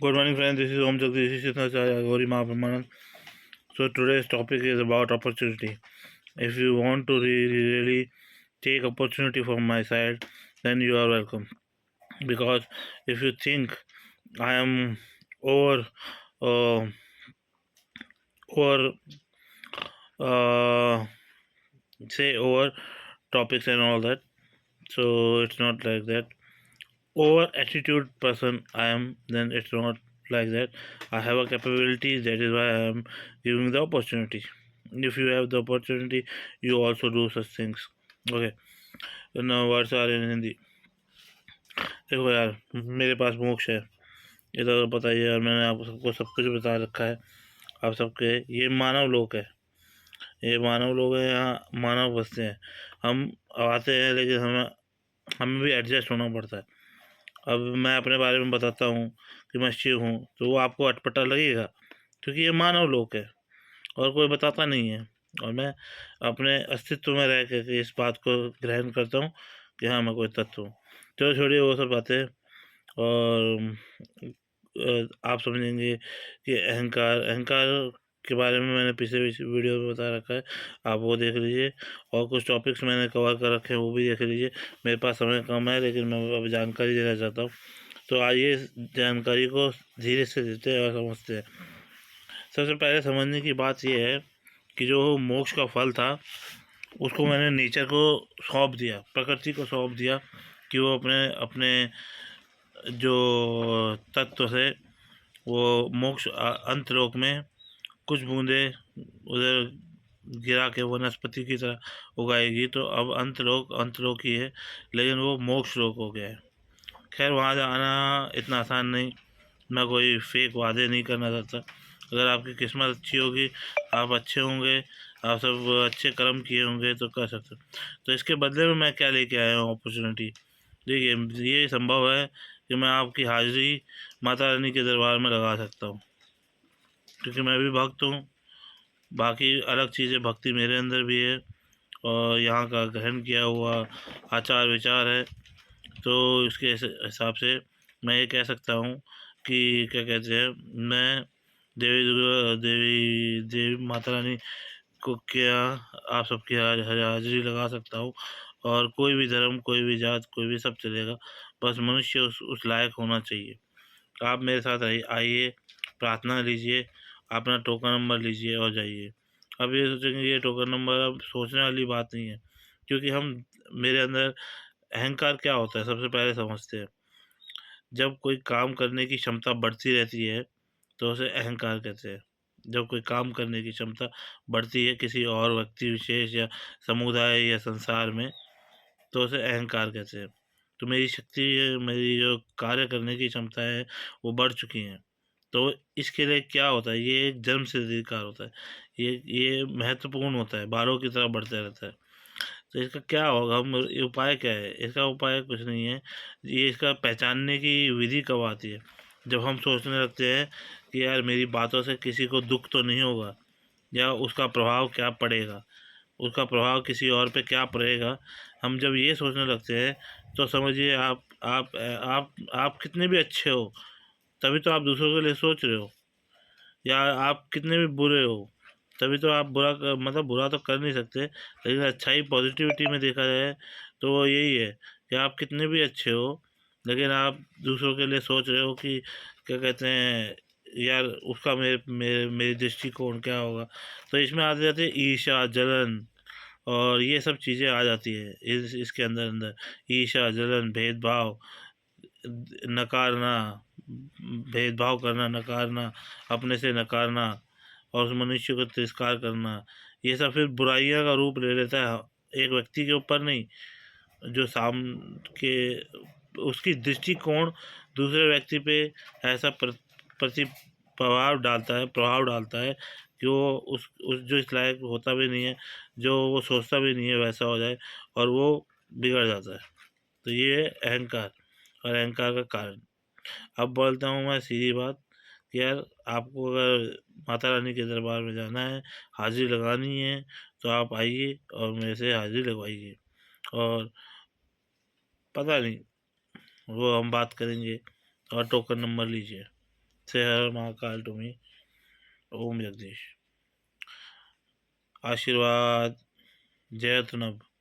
Good morning, friends. This is Om Jagdish Gauri Mahapramanand. So today's topic is about opportunity. If you want to really take opportunity from my side, then you are welcome. Because if you think I am over, uh, over, uh, say over topics and all that, so it's not like that. Over attitude person I am, then it's not like that. I have a capability, that is why I am giving the opportunity. If you have the opportunity, you also do such things. Okay, तो now words are in Hindi. देखो यार, मेरे पास मोक्ष है, ये तो पता ही है, और मैंने आपको सबको सब कुछ बता रखा है। आप सबके ये मानव लोक है, ये मानव लोग हैं, यहाँ मानव बसते हैं। हम आते हैं, लेकिन हमें भी एडजस्ट होना पड़ता है। अब मैं अपने बारे में बताता हूँ कि मैं शिव हूँ, तो वो आपको अटपटा लगेगा, क्योंकि ये मानव लोक है और कोई बताता नहीं है। और मैं अपने अस्तित्व में रह कर इस बात को ग्रहण करता हूँ कि हाँ, मैं कोई तत्व हूँ। चलो छोड़िए वो सब बातें। और आप समझेंगे कि अहंकार अहंकार के बारे में मैंने पिछले वीडियो में बता रखा है, आप वो देख लीजिए। और कुछ टॉपिक्स मैंने कवर कर रखे हैं, वो भी देख लीजिए। मेरे पास समय कम है, लेकिन मैं अब जानकारी देना चाहता हूँ। तो आइए जानकारी को धीरे से देते हैं और समझते हैं। सबसे पहले समझने की बात यह है कि जो मोक्ष का फल था, उसको मैंने नेचर को सौंप दिया, प्रकृति को सौंप दिया कि वो अपने अपने जो तत्व से वो मोक्ष अंतलोक में कुछ बूंदे उधर गिरा के वनस्पति की तरह उगाएगी। तो अब अंतलोक ही है, लेकिन वो मोक्ष लोक हो गया है। खैर, वहाँ जाना इतना आसान नहीं। मैं कोई फेक वादे नहीं करना चाहता। अगर आपकी किस्मत अच्छी होगी, आप अच्छे होंगे, आप सब अच्छे कर्म किए होंगे, तो कर सकते हो। तो इसके बदले में मैं क्या लेके आया हूँ अपॉर्चुनिटी। देखिए, ये संभव है कि मैं आपकी हाजिरी माता रानी के दरबार में लगा सकता हूँ, क्योंकि मैं भी भक्त हूँ। बाकी अलग चीज़ें, भक्ति मेरे अंदर भी है, और यहाँ का ग्रहण किया हुआ आचार विचार है। तो इसके हिसाब से मैं ये कह सकता हूँ कि क्या कहते हैं, मैं देवी देवी माता रानी को क्या आप सबकी हाजिरी लगा सकता हूँ। और कोई भी धर्म, कोई भी जात, कोई भी, सब चलेगा। बस मनुष्य उस लायक होना चाहिए। आप मेरे साथ आइए, प्रार्थना लीजिए, अपना टोकन नंबर लीजिए और जाइए। अब ये सोचेंगे ये टोकन नंबर, अब सोचने वाली बात नहीं है, क्योंकि हम मेरे अंदर अहंकार क्या होता है सबसे पहले समझते हैं। जब कोई काम करने की क्षमता बढ़ती रहती है, तो उसे अहंकार कहते हैं। जब कोई काम करने की क्षमता बढ़ती है किसी और व्यक्ति विशेष या समुदाय या संसार में, तो उसे अहंकार कहते हैं। तो मेरी शक्ति, मेरी जो कार्य करने की क्षमता है, वो बढ़ चुकी हैं। तो इसके लिए क्या होता है, ये एक जन्म सिद्ध अधिकार होता है। ये महत्वपूर्ण होता है, बालों की तरह बढ़ता रहता है। तो इसका क्या होगा, हम उपाय क्या है, इसका उपाय कुछ नहीं है। ये इसका पहचानने की विधि कब आती है, जब हम सोचने लगते हैं कि यार मेरी बातों से किसी को दुख तो नहीं होगा, या उसका प्रभाव क्या पड़ेगा, उसका प्रभाव किसी और पे क्या पड़ेगा। हम जब ये सोचने लगते हैं, तो समझिए आप कितने भी अच्छे हो, तभी तो आप दूसरों के लिए सोच रहे हो। या आप कितने भी बुरे हो, तभी तो आप मतलब बुरा तो कर नहीं सकते। लेकिन अच्छाई, पॉजिटिविटी में देखा जाए, तो वो यही है कि आप कितने भी अच्छे हो, लेकिन आप दूसरों के लिए सोच रहे हो कि क्या कहते हैं, यार उसका मेरे मेरे मेरी दृष्टिकोण क्या होगा। तो इसमें आ जाती है ईर्ष्या, जलन, और ये सब चीज़ें आ जाती है इसके अंदर अंदर। ईर्ष्या, जलन, भेदभाव, नकारना, भेदभाव करना, नकारना, अपने से नकारना, और उस मनुष्य को तिरस्कार करना, ये सब फिर बुराइयां का रूप ले लेता है। एक व्यक्ति के ऊपर नहीं, जो साम के उसकी दृष्टिकोण दूसरे व्यक्ति पे ऐसा प्रति प्रभाव डालता है कि वो उस जो इस लायक होता भी नहीं है, जो वो सोचता भी नहीं है वैसा हो जाए, और वो बिगड़ जाता है। तो ये है अहंकार, और अहंकार का कारण। अब बोलता हूँ मैं सीधी बात कि यार, आपको अगर माता रानी के दरबार में जाना है, हाजिरी लगानी है, तो आप आइए और मेरे से हाजिरी लगवाइए। और पता नहीं, वो हम बात करेंगे। और टोकन नंबर लीजिए। से हर महाकाल टुमी। ओम जगदीश। आशीर्वाद जय नभ।